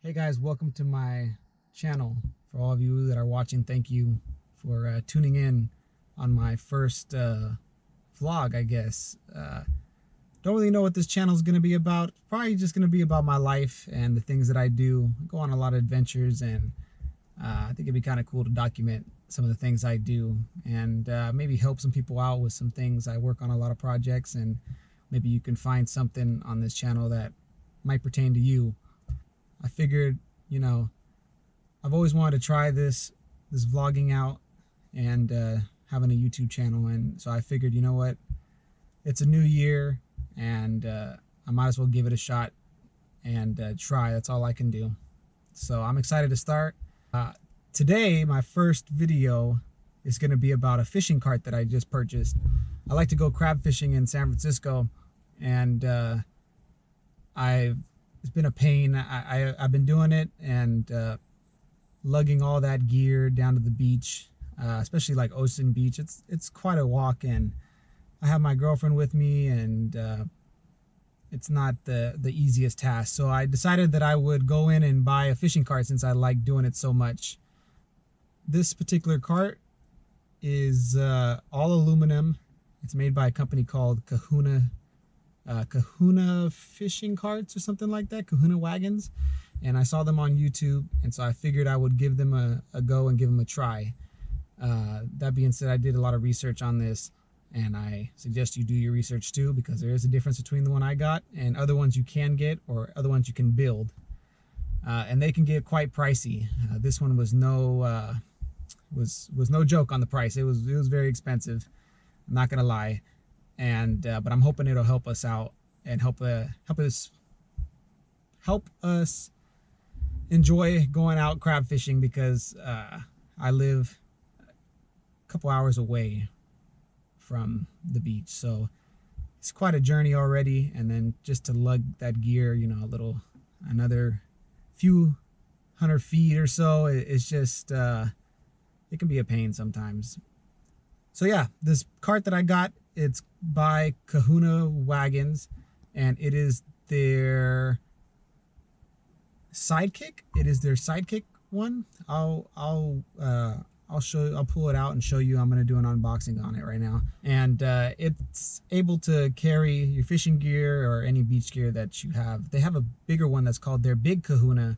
Hey guys, welcome to my channel. For all of you that are watching, thank you for tuning in on my first vlog, I guess. Don't really know what this channel is going to be about. Probably just going to be about my life and the things that I do. I go on a lot of adventures, and I think it'd be kind of cool to document some of the things I do and maybe help some people out with some things. I work on a lot of projects, and maybe you can find something on this channel that might pertain to you. I figured, I've always wanted to try this vlogging out and having a YouTube channel, and so I figured, you know what, it's a new year, and I might as well give it a shot and try. That's all I can do. So I'm excited to start. Today, my first video is going to be about a fishing cart that I just purchased. I like to go crab fishing in San Francisco, and it's been a pain. I've been doing it and lugging all that gear down to the beach, especially like Ocean Beach. It's quite a walk, and I have my girlfriend with me, and it's not the easiest task. So I decided that I would go in and buy a fishing cart since I like doing it so much. This particular cart is all aluminum. It's made by a company called Kahuna fishing carts or something like that, Kahuna Wagons, and I saw them on YouTube, and so I figured I would give them a go and give them a try. That being said, I did a lot of research on this, and I suggest you do your research too, because there is a difference between the one I got and other ones you can get or other ones you can build, and they can get quite pricey. This one was no joke on the price. It was very expensive, I'm not gonna lie. And but I'm hoping it'll help us out and help us enjoy going out crab fishing, because I live a couple hours away from the beach, so it's quite a journey already. And then just to lug that gear, another few 100 feet or so, it's just it can be a pain sometimes. So yeah, this cart that I got, it's by Kahuna Wagons, and it is their SideKick. It is their SideKick one. I'll pull it out and show you. I'm gonna do an unboxing on it right now, and it's able to carry your fishing gear or any beach gear that you have. They have a bigger one that's called their Big Kahuna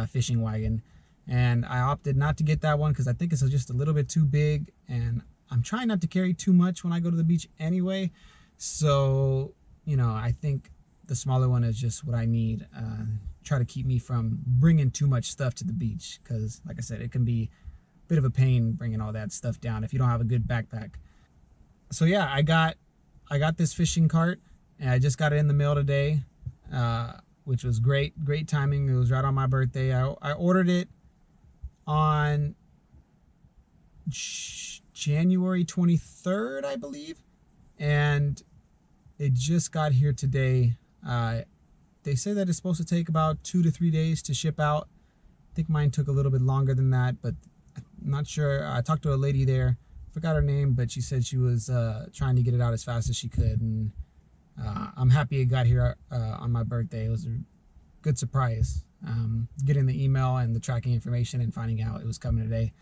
fishing wagon, and I opted not to get that one because I think it's just a little bit too big, and I'm trying not to carry too much when I go to the beach anyway. So, I think the smaller one is just what I need. Try to keep me from bringing too much stuff to the beach, because like I said, it can be a bit of a pain bringing all that stuff down if you don't have a good backpack. So yeah, I got this fishing cart, and I just got it in the mail today, which was great timing. It was right on my birthday. I ordered it on January 23rd, I believe, and it just got here today. They say that it's supposed to take about 2 to 3 days to ship out. I think mine took a little bit longer than that, but I'm not sure. I talked to a lady there, forgot her name, but she said she was trying to get it out as fast as she could, and I'm happy it got here on my birthday. It was a good surprise, getting the email and the tracking information and finding out it was coming today.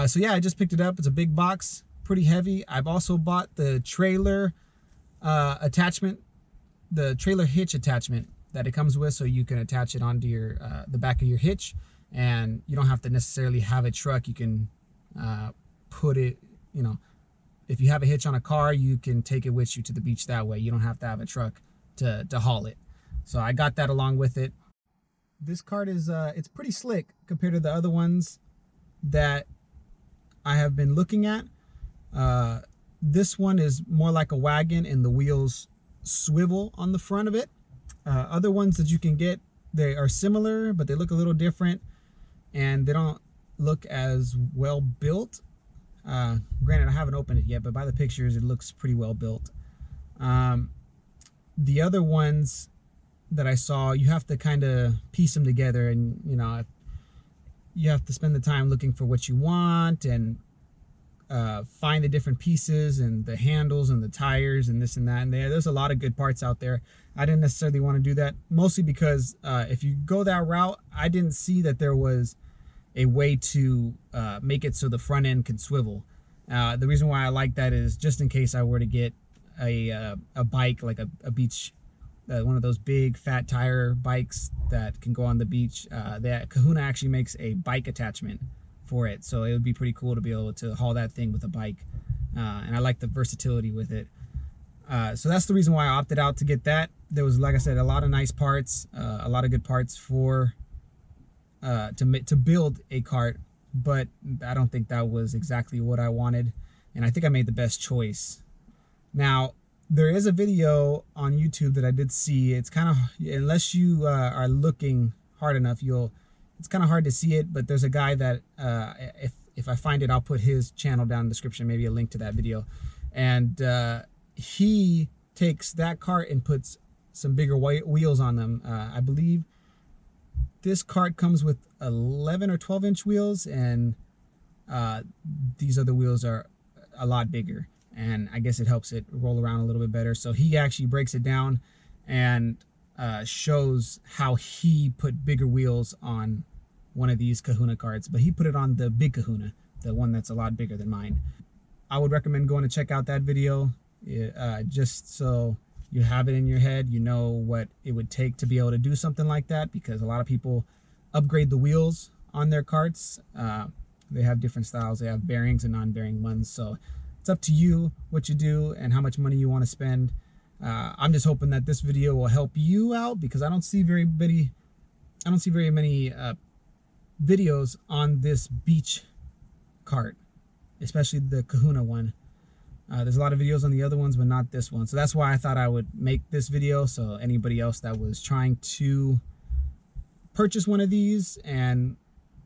So yeah, I just picked it up. It's a big box, pretty heavy. I've also bought the trailer attachment, the trailer hitch attachment that it comes with, so you can attach it onto your the back of your hitch, and you don't have to necessarily have a truck. You can put it, if you have a hitch on a car, you can take it with you to the beach that way. You don't have to have a truck to haul it. So I got that along with it. This cart is it's pretty slick compared to the other ones that I have been looking at. This one is more like a wagon, and the wheels swivel on the front of it. Other ones that you can get, they are similar, but they look a little different, and they don't look as well built. Granted, I haven't opened it yet, but by the pictures, it looks pretty well built. The other ones that I saw, you have to kind of piece them together, and you have to spend the time looking for what you want, and find the different pieces and the handles and the tires and this and that. And there's a lot of good parts out there. I didn't necessarily want to do that, mostly because if you go that route, I didn't see that there was a way to make it so the front end could swivel. The reason why I like that is just in case I were to get a bike, like a beach, one of those big fat tire bikes that can go on the beach. That Kahuna actually makes a bike attachment for it, so it would be pretty cool to be able to haul that thing with a bike, and I like the versatility with it. So that's the reason why I opted out to get that. There was, like I said, a lot of nice parts, a lot of good parts for to build a cart, but I don't think that was exactly what I wanted, and I think I made the best choice. Now, there is a video on YouTube that I did see. It's kind of, unless you are looking hard enough, it's kind of hard to see it, but there's a guy that, if I find it, I'll put his channel down in the description, maybe a link to that video. And he takes that cart and puts some bigger wheels on them. I believe this cart comes with 11 or 12 inch wheels, and these other wheels are a lot bigger, and I guess it helps it roll around a little bit better. So he actually breaks it down and shows how he put bigger wheels on one of these Kahuna carts, but he put it on the big Kahuna, the one that's a lot bigger than mine. I would recommend going to check out that video, just so you have it in your head, you know what it would take to be able to do something like that, because a lot of people upgrade the wheels on their carts. They have different styles. They have bearings and non-bearing ones, so it's up to you what you do and how much money you want to spend. I'm just hoping that this video will help you out, because I don't see very many videos on this beach cart, especially the Kahuna one. There's a lot of videos on the other ones, but not this one. So that's why I thought I would make this video, so anybody else that was trying to purchase one of these and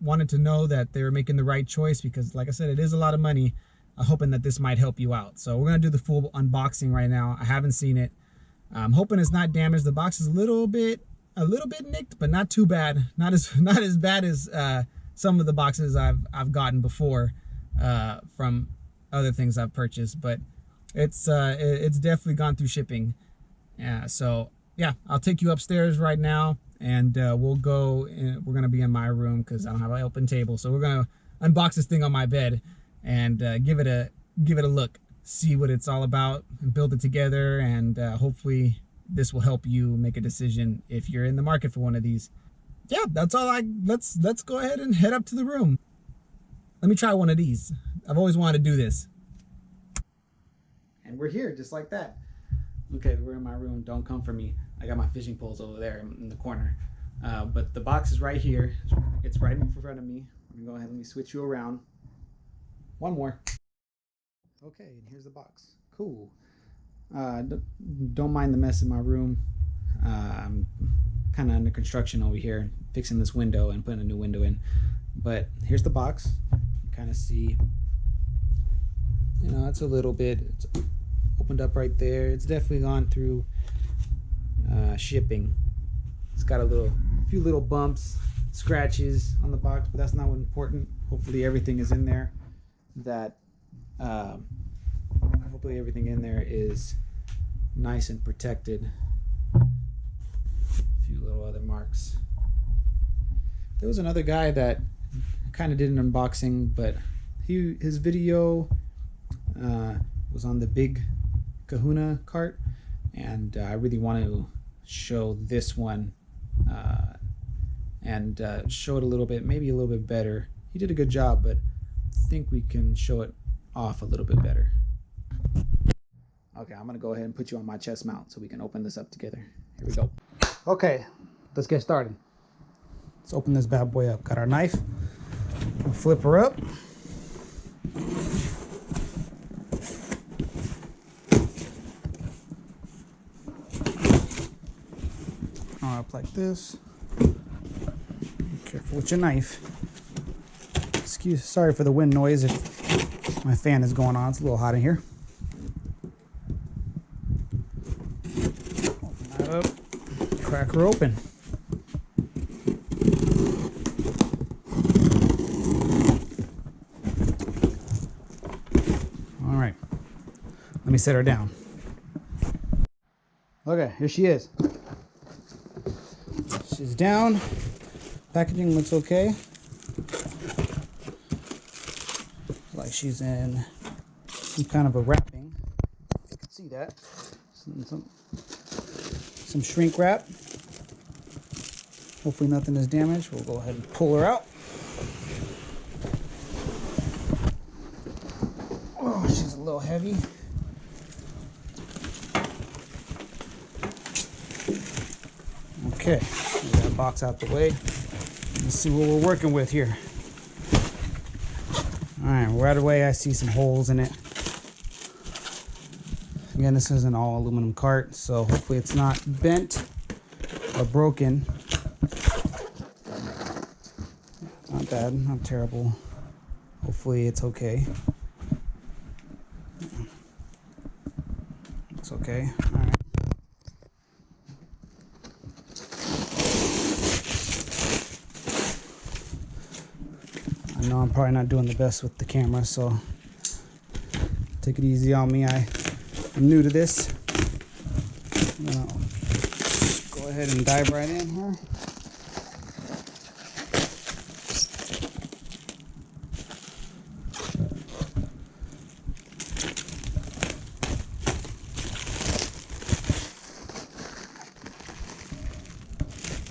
wanted to know that they were making the right choice, because like I said, it is a lot of money. I'm hoping that this might help you out. So we're gonna do the full unboxing right now. I haven't seen it. I'm hoping it's not damaged. The box is a little bit nicked, but not too bad. Not as bad as some of the boxes I've gotten before from other things I've purchased, but it's definitely gone through shipping. So yeah, I'll take you upstairs right now, and we'll go. We're gonna be in my room because I don't have an open table, so we're gonna unbox this thing on my bed and give it a look, see what it's all about, and build it together. And hopefully this will help you make a decision if you're in the market for one of these. Yeah, that's all. Let's go ahead and head up to the room. Let me try one of these. I've always wanted to do this. And we're here just like that. Okay, we're in my room. Don't come for me. I got my fishing poles over there in the corner. But the box is right here. It's right in front of me. I'm gonna go ahead and let me switch you around. One more. Okay, and here's the box. Cool. Don't mind the mess in my room. I'm kind of under construction over here, fixing this window and putting a new window in. But here's the box. You kind of see, you know, it's opened up right there. It's definitely gone through shipping. It's got a few little bumps, scratches on the box, but that's not what's important. Hopefully everything is in there. Hopefully everything in there is nice and protected. A few little other marks. There was another guy that kind of did an unboxing, but his video was on the big Kahuna cart, and I really want to show this one and show it a little bit, maybe a little bit better. He did a good job, but I think we can show it off a little bit better. Okay, I'm gonna go ahead and put you on my chest mount so we can open this up together. Here we go. Okay, let's get started. Let's open this bad boy up. Got our knife. We'll flip her up. Up like this. Be careful with your knife. Sorry for the wind noise if my fan is going on. It's a little hot in here. Open that up. Crack her open. Let me set her down. Okay, here she is. She's down. Packaging looks okay. Like she's in some kind of a wrapping. You can see that. Some shrink wrap. Hopefully nothing is damaged. We'll go ahead and pull her out. Oh, she's a little heavy. Okay, get that box out the way. Let's see what we're working with here. Alright, right away I see some holes in it. Again, this is an all aluminum cart, so hopefully it's not bent or broken. Not bad, not terrible. Hopefully it's okay. It's okay. Alright. I know I'm probably not doing the best with the camera, so take it easy on me. I'm new to this. I'm gonna go ahead and dive right in here.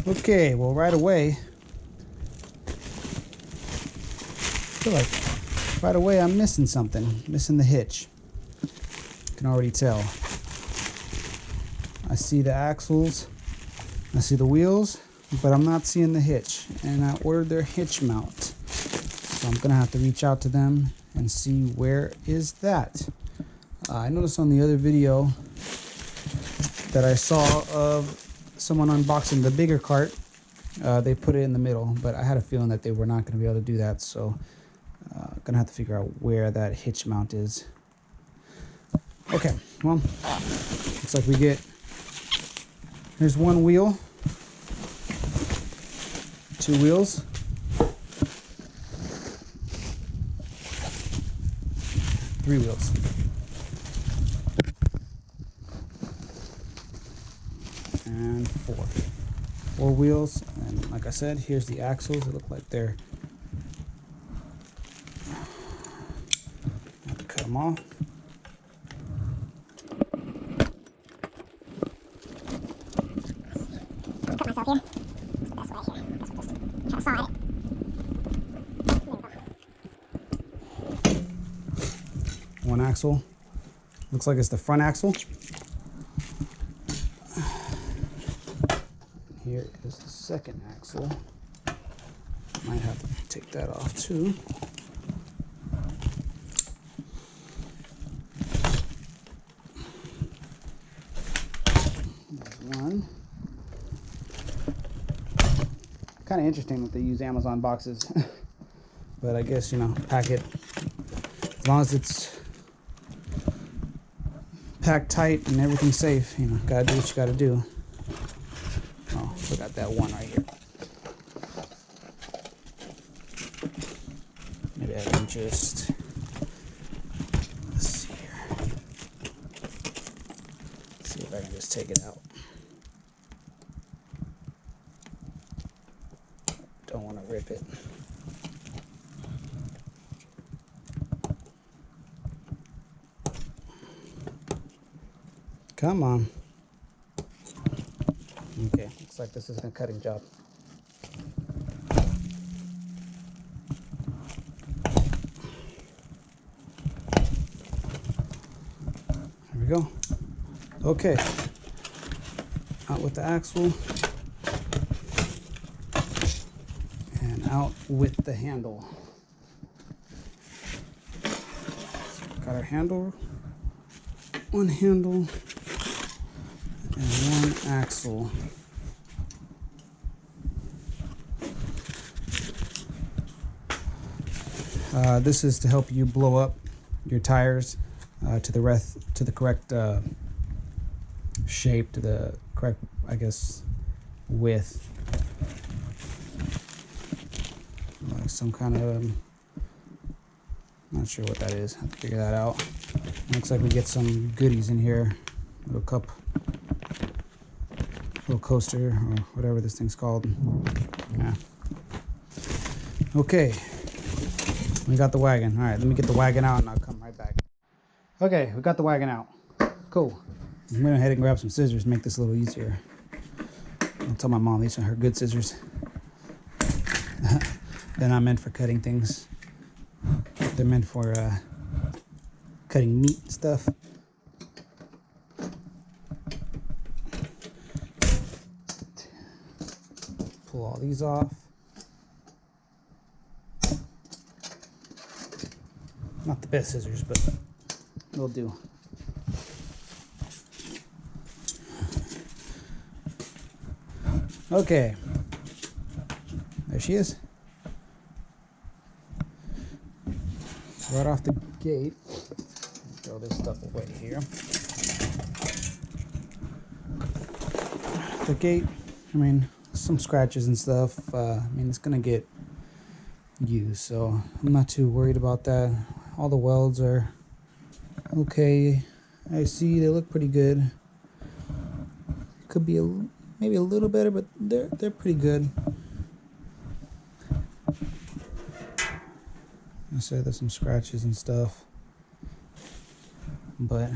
Okay, well, right away, I feel like right away I'm missing something, missing the hitch. I can already tell. I see the axles, I see the wheels, but I'm not seeing the hitch. And I ordered their hitch mount, so I'm gonna have to reach out to them and see where is that. I noticed on the other video that I saw of someone unboxing the bigger cart, they put it in the middle, but I had a feeling that they were not going to be able to do that, so gonna have to figure out where that hitch mount is. Okay, well, looks like we get, here's one wheel, two wheels, three wheels. And four wheels, and like I said, here's the axles. They look like they're, I have to cut them off. Cut myself here. That's the best way here. That's what just try to saw it. One axle. Looks like it's the front axle. Here is the second axle. Might have to take that off too. There's one. Kind of interesting that they use Amazon boxes, but I guess, you know, pack it as long as it's packed tight and everything's safe. You know, gotta do what you gotta do. Oh, forgot that one right here. Maybe I can just, let's see here. Let's see if I can just take it out. Don't want to rip it. Come on. Okay, looks like this is a cutting job. There we go. Okay. Out with the axle. And out with the handle. So got our handle. One handle. And one axle. This is to help you blow up your tires to the correct shape, to the correct, I guess, width. Like some kind of, not sure what that is. I have to figure that out. Looks like we get some goodies in here. Little cup, little coaster, or whatever this thing's called. Yeah. Okay, we got the wagon. All right, let me get the wagon out and I'll come right back. Okay, we got the wagon out. Cool. I'm going ahead and grab some scissors to make this a little easier. I'll tell my mom these are her good scissors. They're not meant for cutting things. They're meant for cutting meat and stuff. Pull all these off. Not the best scissors, but they'll do. Okay. There she is. Right off the gate. Throw this stuff away here. The gate, I mean, some scratches and stuff. I mean, it's gonna get used, so I'm not too worried about that. All the welds are okay. I see they look pretty good. Could be maybe a little better, but they're pretty good. I said there's some scratches and stuff, but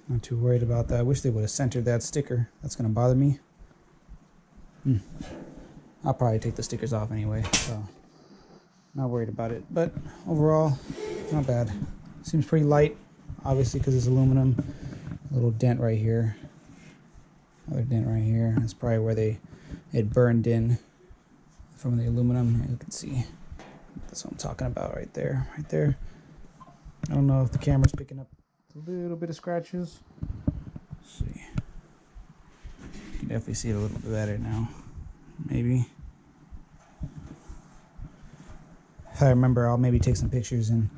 not too worried about that. I wish they would have centered that sticker. That's gonna bother me. I'll probably take the stickers off anyway, so not worried about it. But overall, not bad. Seems pretty light, obviously because it's aluminum. A little dent right here. Another dent right here. That's probably where it burned in from the aluminum. You can see. That's what I'm talking about right there. Right there. I don't know if the camera's picking up a little bit of scratches. Let's see. You can definitely see it a little bit better now. Maybe. If I remember, I'll maybe take some pictures and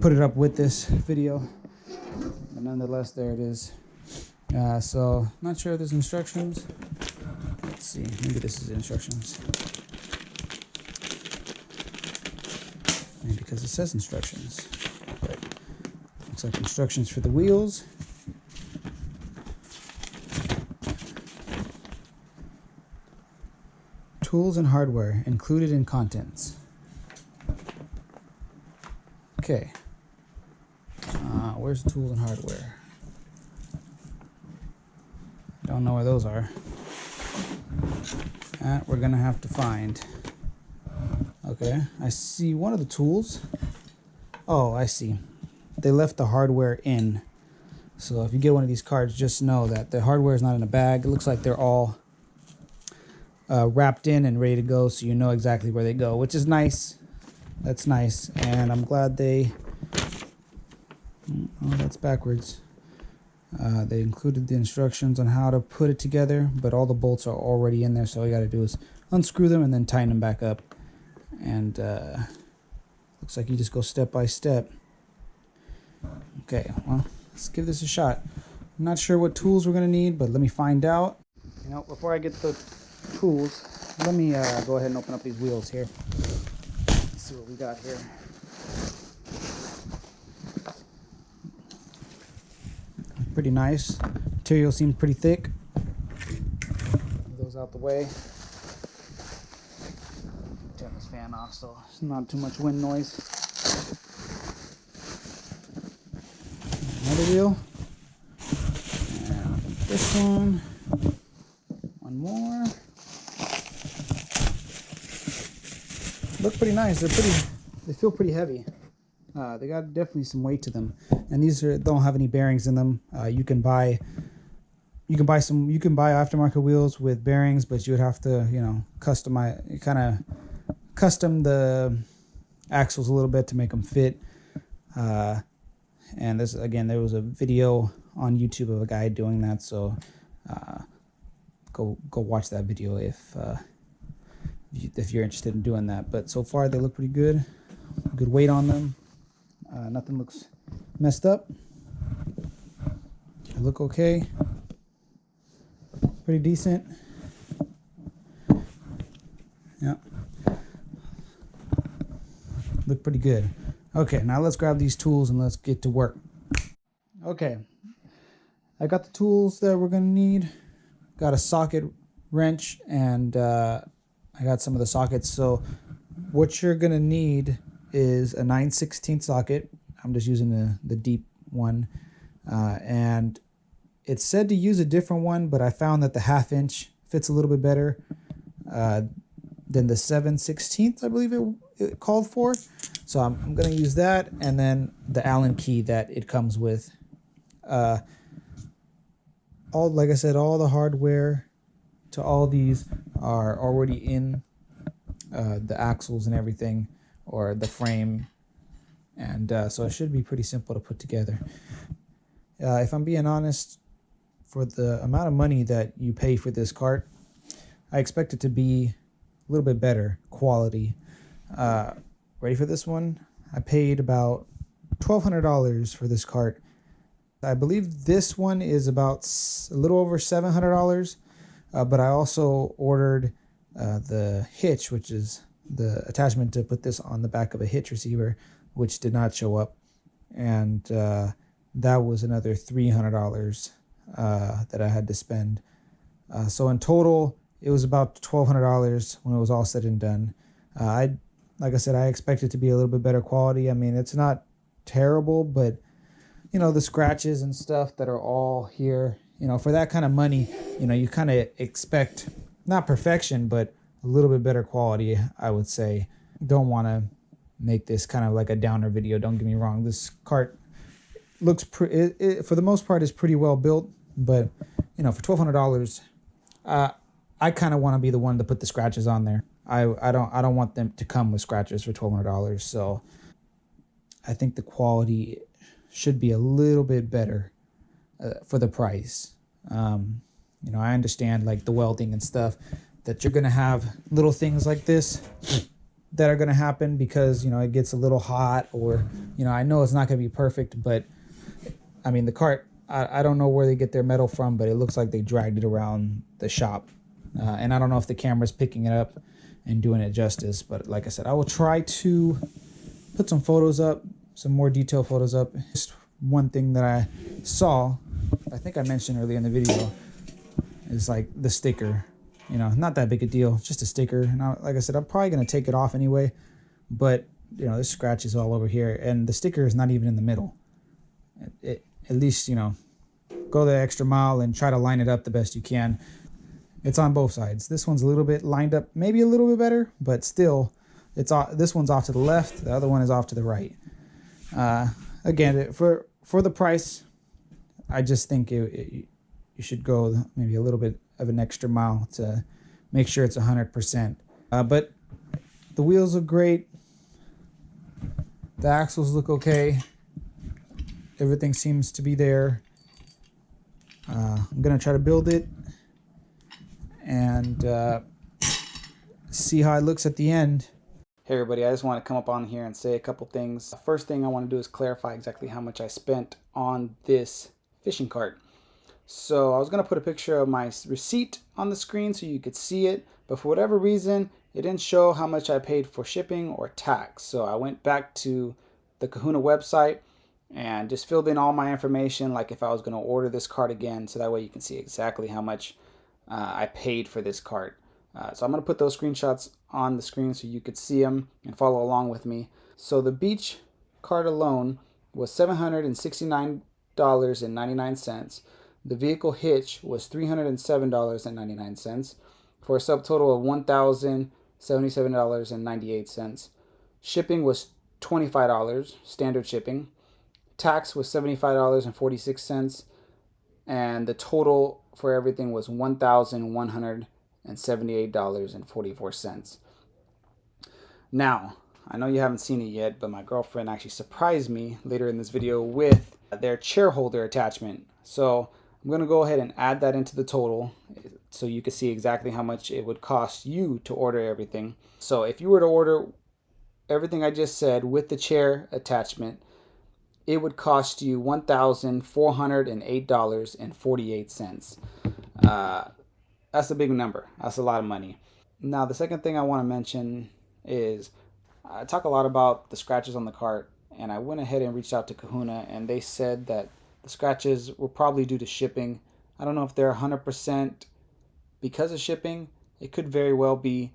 put it up with this video. But nonetheless, there it is. So, not sure if there's instructions. Let's see. Maybe this is instructions. Maybe because it says instructions. But looks like instructions for the wheels. Tools and hardware included in contents. Okay. Where's the tools and hardware? Don't know where those are. That we're gonna have to find. Okay, I see one of the tools. Oh, I see. They left the hardware in. So if you get one of these cards, just know that the hardware is not in a bag. It looks like they're all wrapped in and ready to go, so you know exactly where they go, which is nice. That's nice, and I'm glad they... Oh, that's backwards. They included the instructions on how to put it together, but all the bolts are already in there, so all you got to do is unscrew them and then tighten them back up. And looks like you just go step by step. Okay, well, let's give this a shot. I'm not sure what tools we're going to need, but let me find out. You know, before I get the tools, let me go ahead and open up these wheels here. Let's see what we got here. Pretty nice. Material seems pretty thick. Move those out the way. Turn this fan off so it's not too much wind noise. Another wheel. And this one. One more. Look pretty nice. They feel pretty heavy. They got definitely some weight to them, and these don't have any bearings in them. You can buy aftermarket wheels with bearings, but you would have to, you know, custom the axles a little bit to make them fit. And this, again, there was a video on YouTube of a guy doing that, so go watch that video if you're interested in doing that. But so far they look pretty good. Good weight on them. Nothing looks messed up. They look okay. Pretty decent. Yeah. Look pretty good. Okay, now let's grab these tools and let's get to work. Okay, I got the tools that we're gonna need. Got a socket wrench and I got some of the sockets. So what you're gonna need is a 9/16 socket. I'm just using the deep one, and it said to use a different one, but I found that the 1/2 inch fits a little bit better than the 7/16, I believe it called for. So I'm gonna use that, and then the Allen key that it comes with. All, like I said, all the hardware to all these are already in the axles and everything, or the frame, and so it should be pretty simple to put together. If I'm being honest, for the amount of money that you pay for this cart, I expect it to be a little bit better quality. Ready for this one? I paid about $1,200 for this cart. I believe this one is about a little over $700, but I also ordered the hitch, which is the attachment to put this on the back of a hitch receiver, which did not show up, and that was another $300 that I had to spend. So in total, it was about $1,200 when it was all said and done. Like I said, I expect it to be a little bit better quality. I mean, it's not terrible, but you know, the scratches and stuff that are all here, you know, for that kind of money, you know, you kind of expect not perfection, but a little bit better quality, I would say. Don't want to make this kind of like a downer video. Don't get me wrong. This cart looks for the most part is pretty well built, but you know, for $1,200, I kind of want to be the one to put the scratches on there. I don't want them to come with scratches for $1,200. So I think the quality should be a little bit better for the price. You know, I understand like the welding and stuff, that you're gonna have little things like this that are gonna happen because, you know, it gets a little hot, or, you know, I know it's not gonna be perfect, but I mean, the cart, I don't know where they get their metal from, but it looks like they dragged it around the shop. And I don't know if the camera's picking it up and doing it justice, but like I said, I will try to put some photos up, some more detailed photos up. Just one thing that I saw, I think I mentioned earlier in the video, is like the sticker. You know, not that big a deal, just a sticker. And like I said, I'm probably going to take it off anyway, but you know, there's scratches all over here, and the sticker is not even in the middle. At least, you know, go the extra mile and try to line it up the best you can. It's on both sides. This one's a little bit lined up, maybe a little bit better, but still, it's this one's off to the left, the other one is off to the right. Again, for the price, I just think you should go maybe a little bit of an extra mile to make sure it's 100%. But the wheels look great. The axles look okay. Everything seems to be there. I'm gonna try to build it and see how it looks at the end. Hey everybody, I just want to come up on here and say a couple things. The first thing I want to do is clarify exactly how much I spent on this fishing cart. So I was going to put a picture of my receipt on the screen so you could see it, but for whatever reason, it didn't show how much I paid for shipping or tax. So I went back to the Kahuna website and just filled in all my information, like if I was going to order this cart again, so that way you can see exactly how much I paid for this cart. So I'm going to put those screenshots on the screen so you could see them and follow along with me. So the beach cart alone was $769.99. The vehicle hitch was $307.99 for a subtotal of $1,077.98. Shipping was $25, standard shipping. Tax was $75.46, and the total for everything was $1,178.44. Now, I know you haven't seen it yet, but my girlfriend actually surprised me later in this video with their chair holder attachment. So I'm going to go ahead and add that into the total so you can see exactly how much it would cost you to order everything. So if you were to order everything I just said with the chair attachment, it would cost you $1,408.48. That's a big number. That's a lot of money. Now, the second thing I want to mention is I talk a lot about the scratches on the cart, and I went ahead and reached out to Kahuna, and they said that the scratches were probably due to shipping. I don't know if they're 100% because of shipping. It could very well be,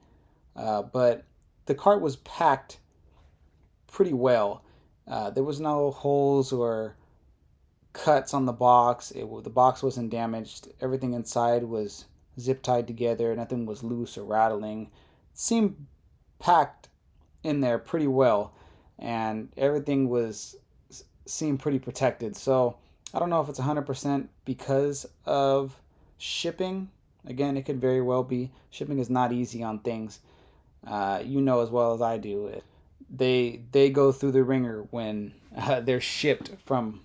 but the cart was packed pretty well. There was no holes or cuts on the box. The box wasn't damaged. Everything inside was zip tied together. Nothing was loose or rattling. It seemed packed in there pretty well, and everything seemed pretty protected. So I don't know if it's 100% because of shipping. Again, it could very well be. Shipping is not easy on things. You know as well as I do. They go through the ringer when they're shipped from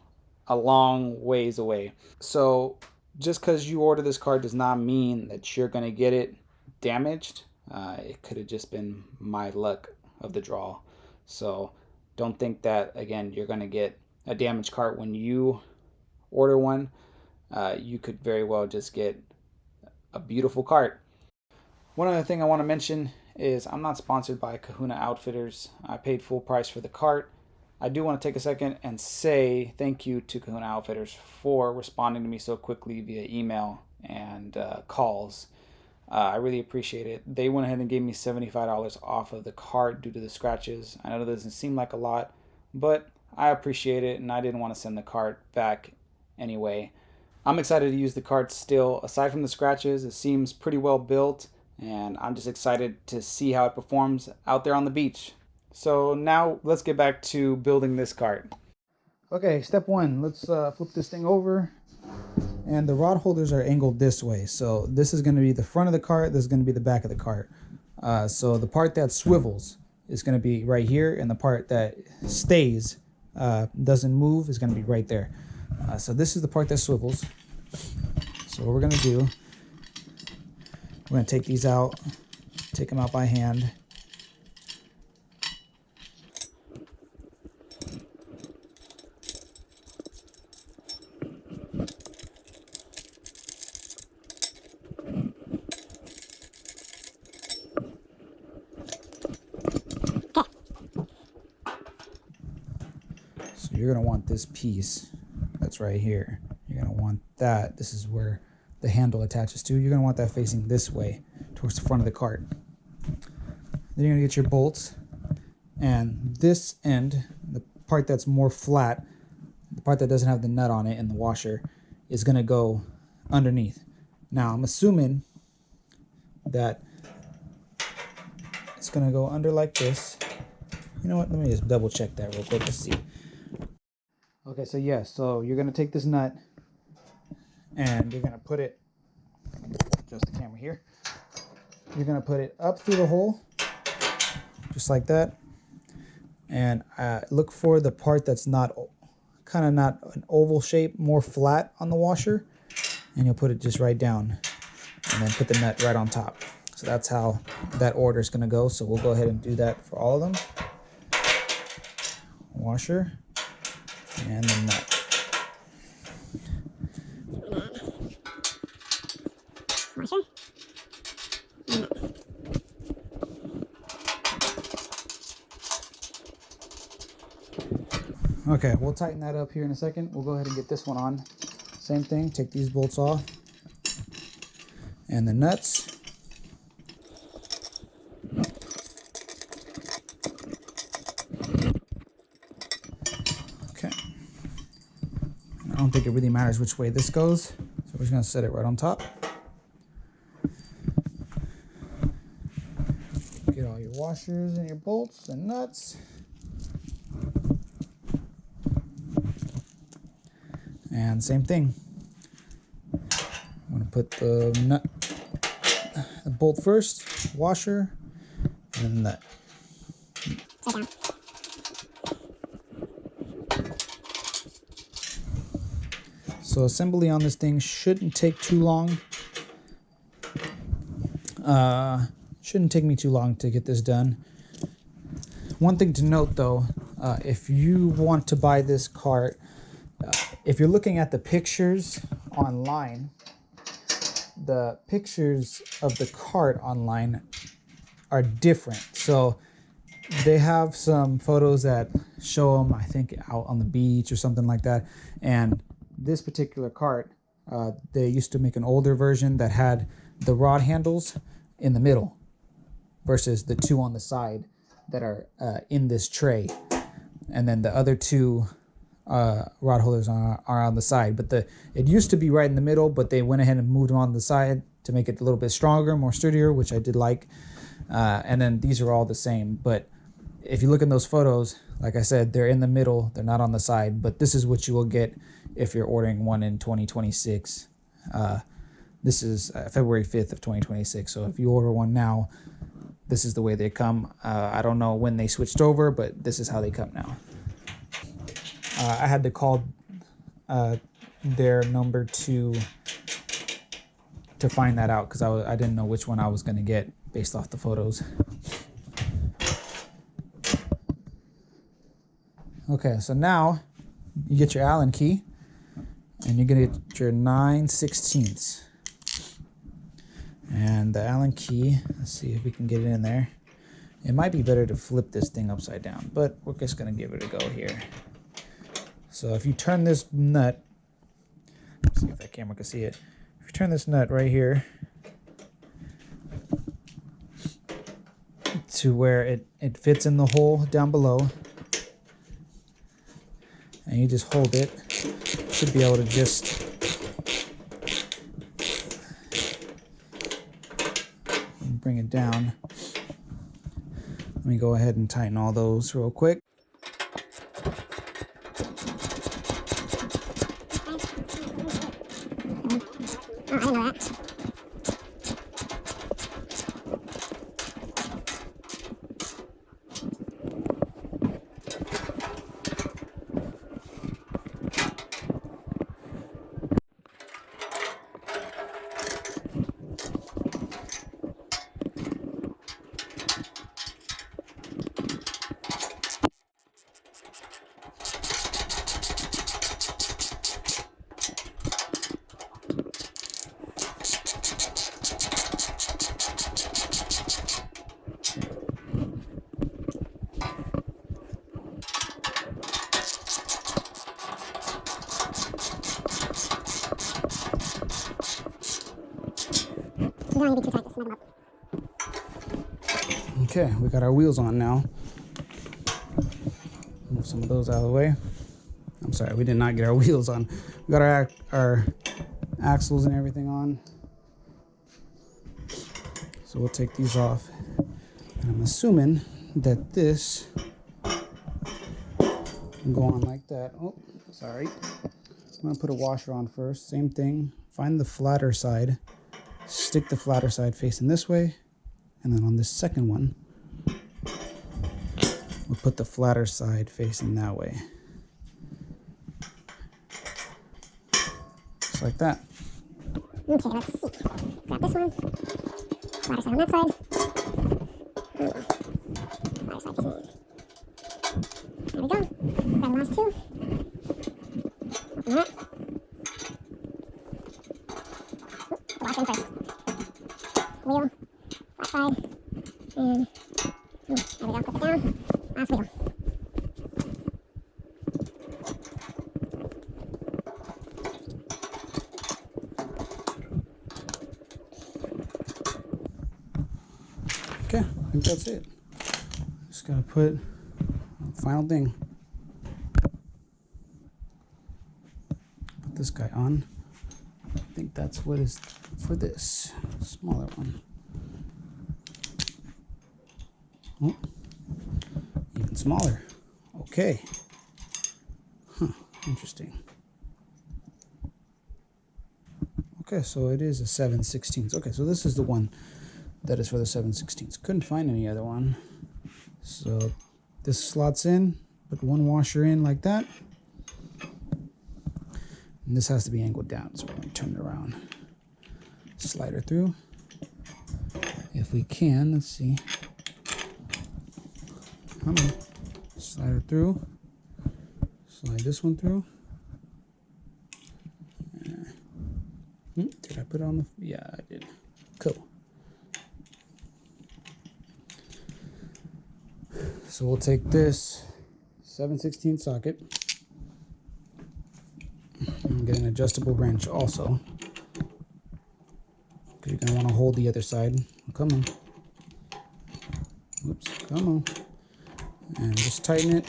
a long ways away. So just because you order this card does not mean that you're going to get it damaged. It could have just been my luck of the draw. So don't think that, again, you're going to get a damaged cart when you order one. You could very well just get a beautiful cart. One other thing I want to mention is I'm not sponsored by Kahuna Outfitters. I paid full price for the cart. I do want to take a second and say thank you to Kahuna Outfitters for responding to me so quickly via email and calls. I really appreciate it. They went ahead and gave me $75 off of the cart due to the scratches. I know that doesn't seem like a lot, but I appreciate it, and I didn't want to send the cart back anyway. I'm excited to use the cart still. Aside from the scratches, it seems pretty well built, and I'm just excited to see how it performs out there on the beach. So now let's get back to building this cart. Okay, step one, let's flip this thing over. And the rod holders are angled this way. So this is going to be the front of the cart, this is going to be the back of the cart. So the part that swivels is going to be right here, and the part that stays, doesn't move, is going to be right there. So this is the part that swivels. So what we're going to do, we're going to take these out, take them out by hand. So you're going to want this piece that's right here. You're going to want that. This is where the handle attaches to. You're going to want that facing this way towards the front of the cart. Then you're going to get your bolts, and this end, the part that's more flat, the part that doesn't have the nut on it and the washer, is going to go underneath. Now I'm assuming that it's going to go under like this. You know what, let me just double check that real quick to see. Okay, so yes, so you're going to take this nut and you're going to put it, adjust the camera here, you're going to put it up through the hole, just like that, and look for the part that's not an oval shape, more flat on the washer, and you'll put it just right down, and then put the nut right on top. So that's how that order is going to go. So we'll go ahead and do that for all of them. Washer and the nut. Washer. Okay, we'll tighten that up here in a second. We'll go ahead and get this one on. Same thing, take these bolts off. And the nuts. Okay. I don't think it really matters which way this goes, so we're just going to set it right on top. Get all your washers and your bolts and nuts. And same thing. I'm going to put the bolt first, washer, and the nut. So assembly on this thing shouldn't take too long. Shouldn't take me too long to get this done. One thing to note though, if you want to buy this cart, if you're looking at the pictures online, the pictures of the cart online are different. So they have some photos that show them, I think, out on the beach or something like that. And this particular cart, they used to make an older version that had the rod handles in the middle versus the two on the side that are in this tray. And then the other two rod holders are on the side. But it used to be right in the middle, but they went ahead and moved them on the side to make it a little bit stronger, more sturdier, which I did like. And then these are all the same. But if you look in those photos, like I said, they're in the middle. They're not on the side. But this is what you will get if you're ordering one in 2026. This is February 5th of 2026. So if you order one now, this is the way they come. I don't know when they switched over, but this is how they come now. I had to call their number to find that out because I didn't know which one I was going to get based off the photos. Okay, so now you get your Allen key and you're going to get your 9/16. And the Allen key, let's see if we can get it in there. It might be better to flip this thing upside down, but we're just going to give it a go here. So if you turn this nut, let's see if that camera can see it. If you turn this nut right here to where it fits in the hole down below, and you just hold it, you should be able to just bring it down. Let me go ahead and tighten all those real quick. Oh, I didn't know that. You don't need to be too tight to snug them up. Okay, we got our wheels on now. Move some of those out of the way. I'm sorry, we did not get our wheels on. We got our axles and everything on. So we'll take these off. And I'm assuming that this will go on like that. Oh, sorry. I'm gonna put a washer on first. Same thing. Find the flatter side. Stick the flatter side facing this way. And then on this second one, we'll put the flatter side facing that way. Just like that. Okay, let's see. Grab this one. Flatter side on that side. Flatter side facing in. There we go. Grab the last two. Open that. The washer in first. Wheel. Flat side. And there we go. Clip it down. Last wheel. Okay, I think that's it. Just gotta put final thing. Put this guy on. I think that's what is for this smaller one. Oh, even smaller. Okay. Huh, interesting. Okay, so it is a 7/16. Okay, so this is the one that is for the 7/16. Couldn't find any other one. So this slots in, put one washer in like that. And this has to be angled down, so we're going to turn it around. Slide her through. If we can, let's see. Come on. Slide her through. Slide this one through. Did I put it on the... Yeah, I did. Cool. So we'll take this 7/16 socket and get an adjustable wrench also, because you're going to want to hold the other side. Come on. Oops, come on. And just tighten it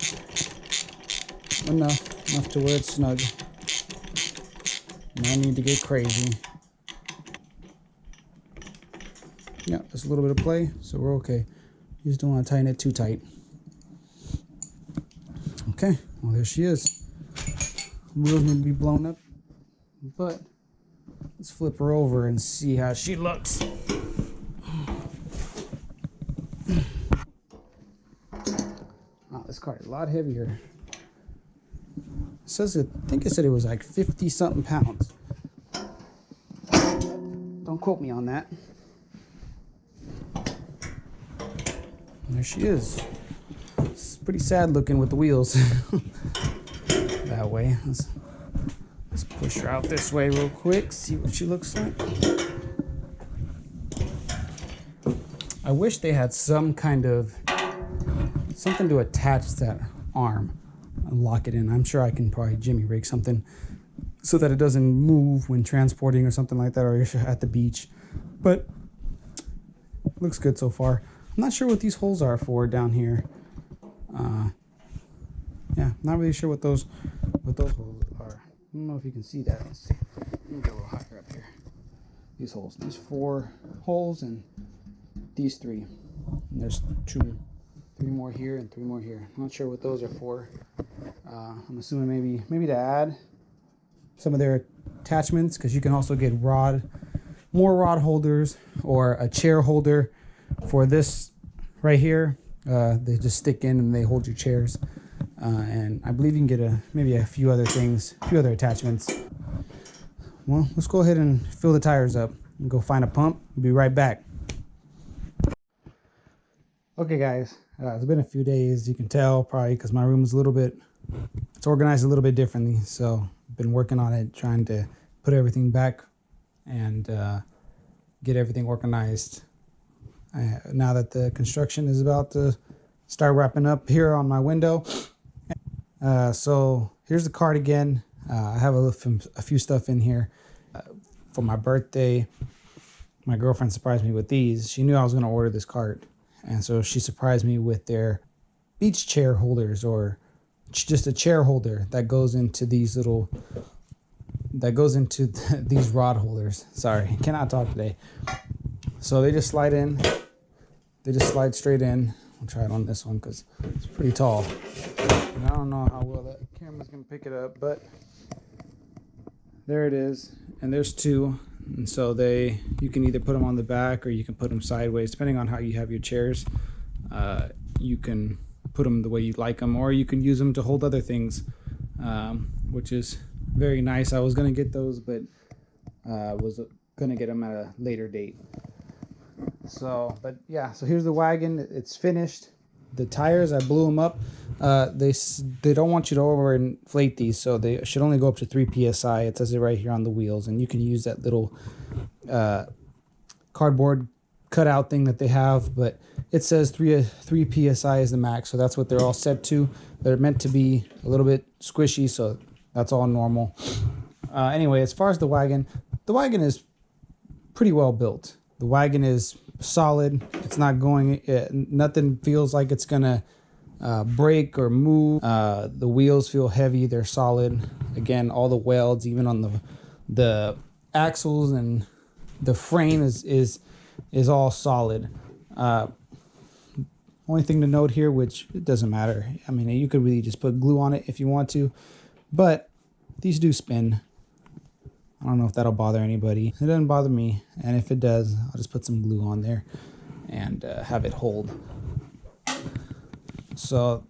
enough to where it's snug. No need to get crazy. Yeah, just a little bit of play, so we're okay. You just don't want to tighten it too tight. Okay, well there she is. Wheels need to be blown up, but let's flip her over and see how she looks. Wow, this cart is a lot heavier. It says I think it said it was like 50-something pounds. Don't quote me on that. There she is. It's pretty sad looking with the wheels. That way. Let's push her out this way real quick, see what she looks like. I wish they had some kind of something to attach that arm and lock it in. I'm sure I can probably jimmy rig something so that it doesn't move when transporting or something like that, or you're at the beach. But looks good so far. I'm not sure what these holes are for down here. Yeah, not really sure what those holes are. I don't know if you can see that. Let's see. Let me go a little higher up here. These holes. These 4 holes and these 3. And there's 3 more here and 3 more here. I'm not sure what those are for. I'm assuming maybe to add some of their attachments, because you can also get more rod holders or a chair holder for this right here. They just stick in and they hold your chairs. And I believe you can get maybe a few other things, a few other attachments. Well, let's go ahead and fill the tires up and go find a pump. We'll be right back. Okay guys, it's been a few days. You can tell probably because my room is it's organized a little bit differently. So I've been working on it, trying to put everything back and get everything organized. Now that the construction is about to start wrapping up here on my window. So here's the cart again. I have a few stuff in here. For my birthday, my girlfriend surprised me with these. She knew I was going to order this cart. And so she surprised me with their beach chair holders, or just a chair holder that goes into these these rod holders. Sorry, cannot talk today. So they just slide in. They just slide straight in. I'll try it on this one because it's pretty tall. And I don't know how well that camera's going to pick it up, but there it is. And there's 2. And so you can either put them on the back or you can put them sideways, depending on how you have your chairs. You can put them the way you like them, or you can use them to hold other things, which is very nice. I was going to get those, but was going to get them at a later date. So, but yeah, so here's the wagon. It's finished. The tires, I blew them up. They don't want you to overinflate these, so they should only go up to 3 psi. It says it right here on the wheels, and you can use that little cardboard cutout thing that they have, but it says 3 psi is the max, so that's what they're all set to. They're meant to be a little bit squishy, so that's all normal. Anyway, as far as the wagon is pretty well built. The wagon is solid. It's not going, nothing feels like it's gonna break or move. The wheels feel heavy. They're solid. Again, all the welds, even on the axles and the frame is all solid. Only thing to note here, which it doesn't matter. I mean, you could really just put glue on it if you want to, but these do spin. I don't know if that'll bother anybody. It doesn't bother me, and if it does, I'll just put some glue on there and have it hold. So,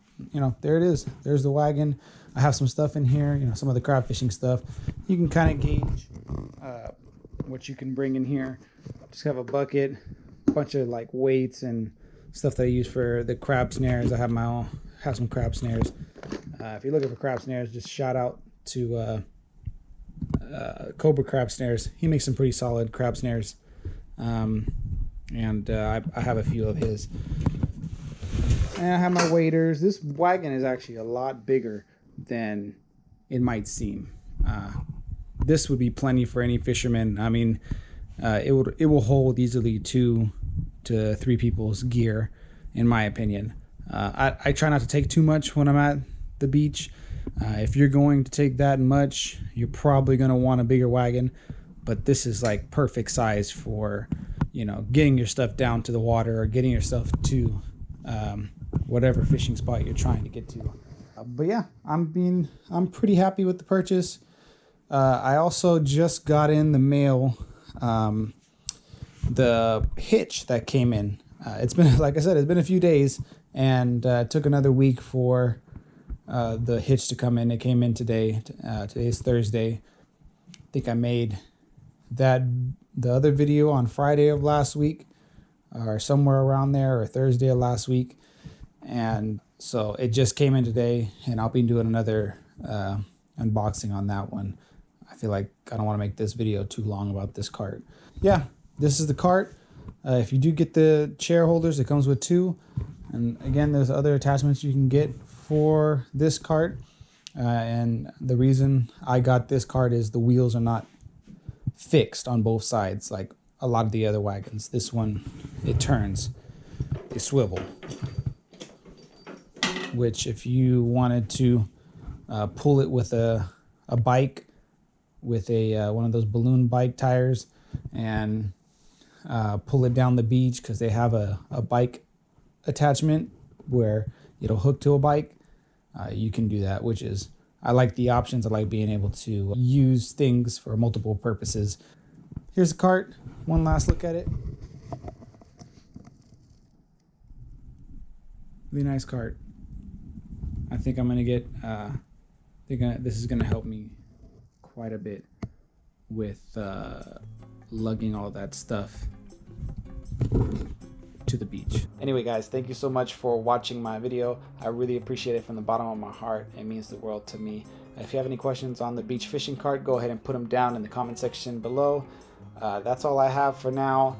there it is. There's the wagon. I have some stuff in here, some of the crab fishing stuff. You can kind of gauge what you can bring in here. Just have a bucket, a bunch of like weights and stuff that I use for the crab snares. I have some crab snares. If you're looking for crab snares, just shout out to Cobra crab snares. He makes some pretty solid crab snares, and I have a few of his. And I have my waders. This wagon is actually a lot bigger than it might seem. This would be plenty for any fisherman. I mean, it will hold easily 2 to 3 people's gear, in my opinion. I try not to take too much when I'm at the beach. If you're going to take that much, you're probably going to want a bigger wagon. But this is like perfect size for, you know, getting your stuff down to the water or getting yourself to whatever fishing spot you're trying to get to. But yeah, I'm pretty happy with the purchase. I also just got in the mail the hitch that came in. It's been, like I said, it's been a few days, and it took another week for the hitch to come in. It came in today. Today's Thursday. I think I made the other video on Friday of last week, or somewhere around there, or Thursday of last week. And so it just came in today, and I'll be doing another unboxing on that one. I feel like I don't want to make this video too long about this cart. Yeah, this is the cart. If you do get the chair holders, it comes with 2. And again, there's other attachments you can get for this cart. And the reason I got this cart is the wheels are not fixed on both sides like a lot of the other wagons. This one, it turns, they swivel. Which if you wanted to pull it with a bike, with a one of those balloon bike tires, and pull it down the beach, because they have a bike attachment where it'll hook to a bike, you can do that, which is, I like the options. I like being able to use things for multiple purposes. Here's the cart. One last look at it. Really nice cart. I think I'm gonna get. This is gonna help me quite a bit with lugging all that stuff to the beach. Anyway, guys, thank you so much for watching my video. I really appreciate it from the bottom of my heart. It means the world to me. If you have any questions on the beach fishing cart, go ahead and put them down in the comment section below. That's all I have for now.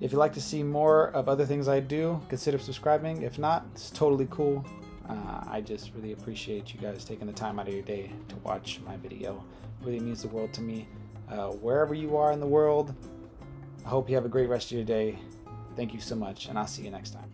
If you'd like to see more of other things I do, consider subscribing. If not, it's totally cool. I just really appreciate you guys taking the time out of your day to watch my video. It really means the world to me. Wherever you are in the world, I hope you have a great rest of your day. Thank you so much, and I'll see you next time.